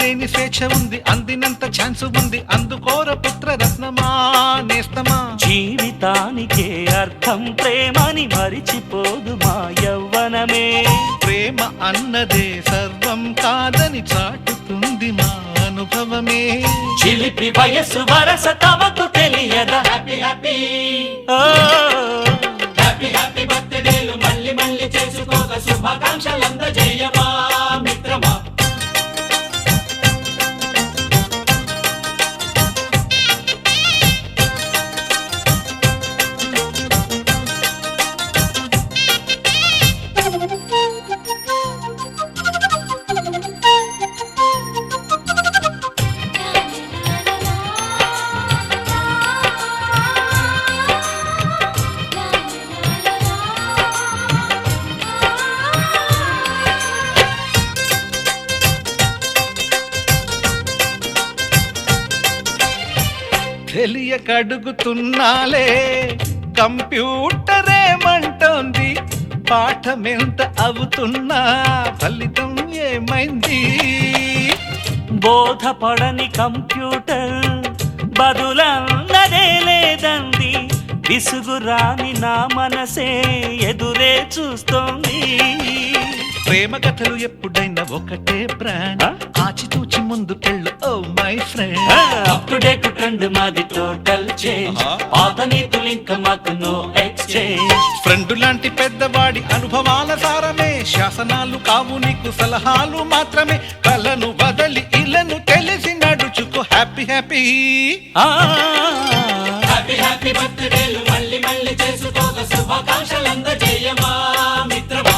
ఆపలేని స్వేచ్ఛ ఉంది, అందినంత ఛాన్స్ ఉంది, అందుకోర పుత్ర రత్నమా నేస్తమా. జీవితానికే అర్థం ప్రేమని మరిచిపోదు మా యవ్వనమే. ప్రేమ అన్నదే సర్వం కాదని చాటుతుంది మా అనుభవమే. చిలిపి వయసు వరస తమకు తెలియదా. హ్యాపీ హ్యాపీ హ్యాపీ హ్యాపీ బర్త్డేలు మళ్ళీ మళ్ళీ చేసుకోక శుభాకాంక్షలందజేయమా మిత్రమా. తెలియకడుగుతున్నాలే కంప్యూటరేమంటోంది, పాఠమెంత అవుతున్నా ఫలితం ఏమైంది. బోధపడని కంప్యూటర్ బదులన్నదే లేదంది, విసుగురాని నా మనసే ఎదురే చూస్తోంది. ప్రేమ కథలు ఎప్పుడైనా ఒకటే బ్రాండ్, ఆచితూచి ముందుకెళ్ళు oh my friend. Up to date trend మాది టోటల్ చేంజ్, పాత నీతులు ఇంకా మాకు నో ఎక్స్చేంజ్. ఫ్రెండ్ లాంటి పెద్దవాడి అనుభవాల సారమే, శాసనాలు కావు నీకు సలహాలు మాత్రమే. కలను వదలి ఇలను తెలిసి నడుచుకో హ్యాపీ హ్యాపీ హ్యాపీ హ్యాపీ బర్త్డేలు మళ్ళీ మళ్ళీ చేసుకోక శుభాకాంక్షలందజేయమా మిత్రమా.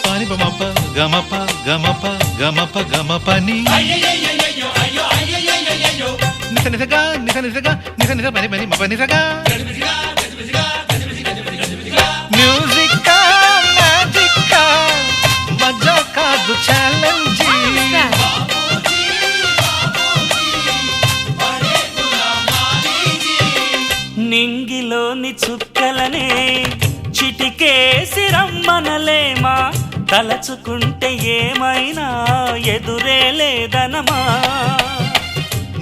పాని బమప గమప గమప గమప గమపని నిస నిసగా నిస నిసగా నిస నిస పని పని మప నిసగా. మ్యూజిక్ మ్యాజిక్ మజా కాదు ఛాలెంజ్. నింగిలోని చుక్కలనే చిటికేసి రమ్మనలేమా, తలచుకుంటే ఏమైనా ఎదురే లేదనమా.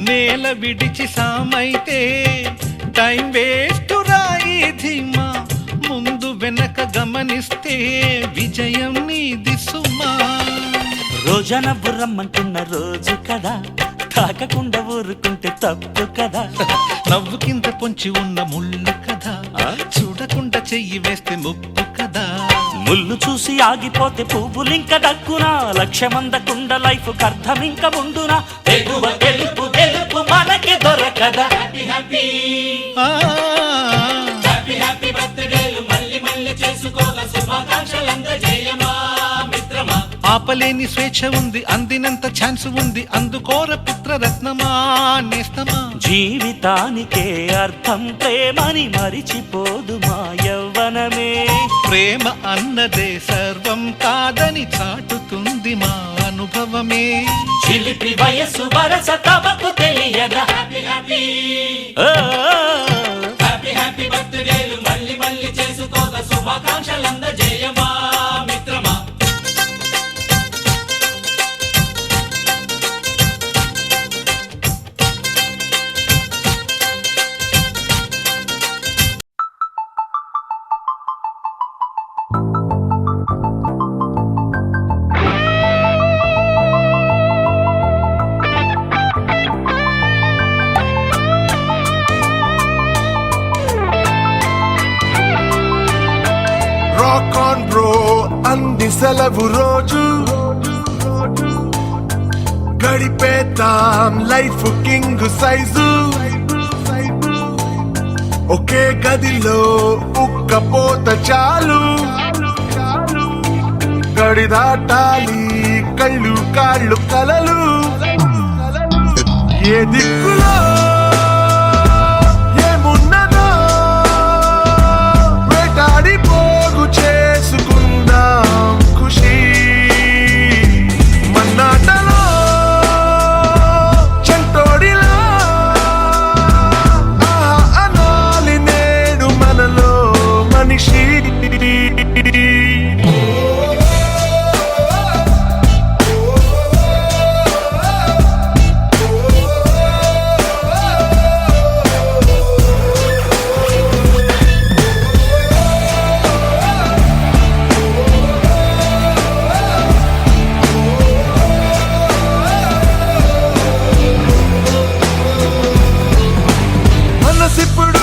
నేల విడిచి సామైతే టైం వేస్ట్ రాయి ధీమా, ముందు వెనక గమనిస్తే విజయం నీది సుమా. రోజన బుర్రమ్మంటున్న రోజు కదా, తాకకుండా ఊరుకుంటే తప్పు కదా. నవ్వుకింత పొంచి ఉన్న ముళ్ళు కదా, చూడకుండా చెయ్యి వేస్తే ముప్పు కదా. ముళ్ళు చూసి ఆగిపోతే పువ్వులింక దక్కునా, లక్ష్యమందకుండా లైఫ్ అర్థం ఇంక ముందునా. తెగువ తెలుపు తెలుపు మనకి దొరకదా. హ్యాపీ హ్యాపీ హ్యాపీ హ్యాపీ బర్త్డేలు మళ్ళీ మళ్ళీ చేసుకోగా శుభాకాంక్షలందజేయమా మిత్రమా. ఆపలేని స్వేచ్ఛ ఉంది, అందినంత ఛాన్స్ ఉంది, అందుకోర పుత్ర రత్నమా నేస్తమా. జీవితానికే అర్థం ప్రేమని మరిచిపోదు మా యవ్వనమే. ప్రేమ అన్నదే సర్వం కాదని చాటుతుంది మా అనుభవమే. చిలిపి వయసు వరస తమకు తెలియదా. హ్యాపీ హ్యాపీ హ్యాపీ హ్యాపీ బర్త్డేలు మళ్ళీ మళ్ళీ చేసుకోక శుభాకాంక్షలందజేయమా మిత్రమా. అంది సెలవు రోజు గడిపేతాం లైఫ్ కింగ్ సైజు. ఒకే గదిలో ఉక్కపోత చాలు, గడి దాటాలి కళ్ళు కాళ్ళు కలలు. ఏ దిక్కులో ఏమున్నదో వేటాడి పోగు చేసుకుందాం ఖుషి. మన్నాటలో చెంటోడిలా మనసిప్పుడు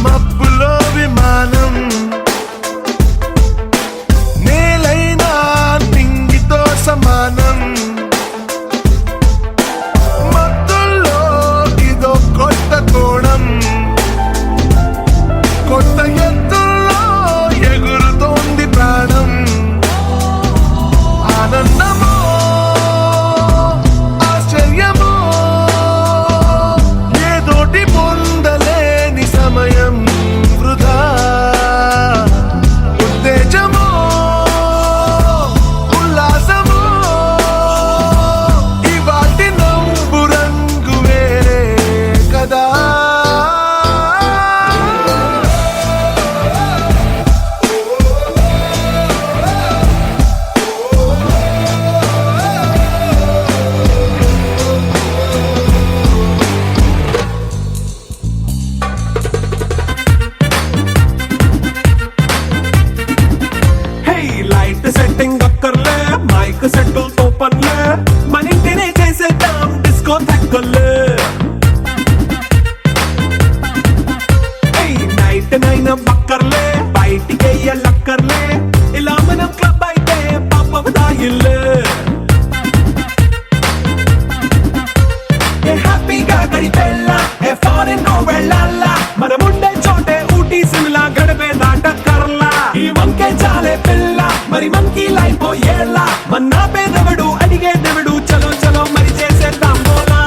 మబ్బులో విమానం, నేలైనా నింగితో సమానం. మత్తుల్లో ఇదో కొత్త కోణం, కొత్త ఎత్తుల్లో ఎగురుతోంది ప్రాణం. ఆనందమో ఆశ్చర్యమో ఏదోటి పొందలేని సమయం వృధా. ఉత్తేజమో ఉల్లాసమో ఇవాటి నవ్వు రంగు వేరే కదా. లైట్ సెట్టింగ్ అక్కర్లే, మైక్ సెట్టుల్ తో పనిలే, మన ఇంటినే చేసేద్దాం డిస్కో తక్కువలే. నైట్ నైన్ బక్కర్లే, బయటికి లక్కర్లే, ఇలా మనం క్లబ్ అయితే పాపం దాయిల్లే. హ్యాపీగా గడిపెళ్ళా, ఏ ఫారెన్ నో వెళ్ళాలా, మనముండే చోటే ఊటీ సిమ్లా గడిపే దాటక్కర్లా. ఈ వంకే చాలే పిల్ల, మరి మనకి లైఫ్ ఏళ్ళ, మన్నా పేదవడు అడిగేదెవడు, చలో చలో మరి చేసేద్దాం బోలా.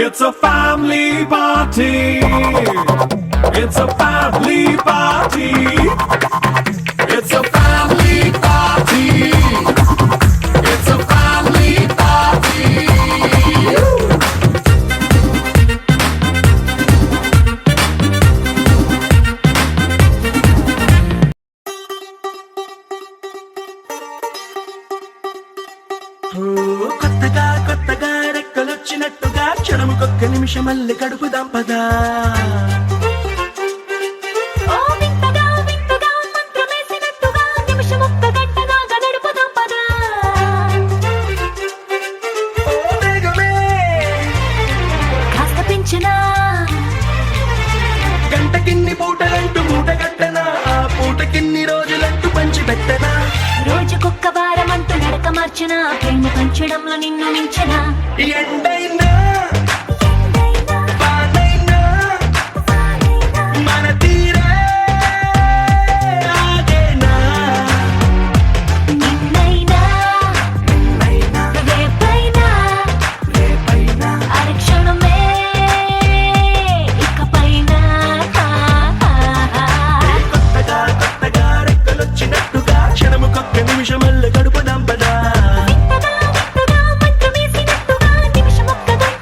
It's a family party, it's a family party, it's a family party, it's a family party. కొత్తగా కొత్తగా రెక్కలొచ్చినట్టుగా క్షణముకొక్క నిమిషమల్లి గడుపుదాం పదా. ఓ వింతగా వింతగా మంత్రమేసినట్టుగా నిమిషమొక్క గంటగా గడుపుదాం పదా. ఓ వేగమే కాస్త పెంచినా గంటకిన్ని పూటలంటూ మూట కట్టనా, ఆ పూటకిన్ని రోజులంటూ పంచి పెట్టనా. రోజుకొక్క వారం అంటూ నడక మార్చినా, ప్రేమ పంచడంలో నిన్ను మించినా. ఎండైనా వానైనా మన తీరే ఆగేనా. నిన్నైనా రేపైనా అరక్షణమే ఇకపైన. కొత్తగా కొత్తగా రెక్కలొచ్చినట్టుగా క్షణముకొక్క నిమిషమల్లి గడుపుదాం పదా. వింతగా వింతగా మంత్రమేసినట్టుగా నిమిషమొక్క గంటగా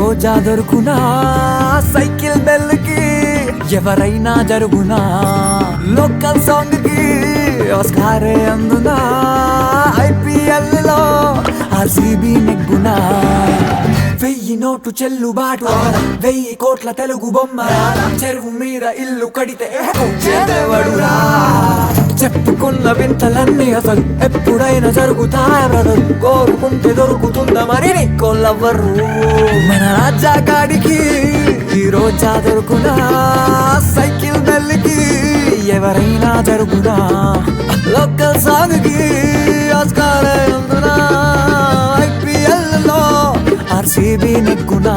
రోజా దొరుకునా సైకిల్ బెల్ కి ఎవరైనా జరుగునా లోకల్ సాంగ్ కి ఆస్కారే అందునా ఐపీఎల్ లో ఆర్సీబీ నెగ్గునా 1000 నోటు చెల్లుబాటు 1000 కోట్ల తెలుగు బొమ్మ చెరువు మీద ఇల్లు కడితే చెదవడురా చెప్పుకున్న వింతలన్నీ అసలు ఎప్పుడైనా జరుగుతాయి బ్రదర్ కోరుకుంటే దొరుకుతుందా మరి నీకోళ్ళెవ్వరు మన రాజాగాడికి ఈ రోజా దొరుకునా సైకిల్ బెల్లికి ఎవరైనా జరుగునా లోకల్ సాంగ్ కి ఆస్కారే అందునా ఐపీఎల్ లో ఆర్సీబీ నెగ్గునా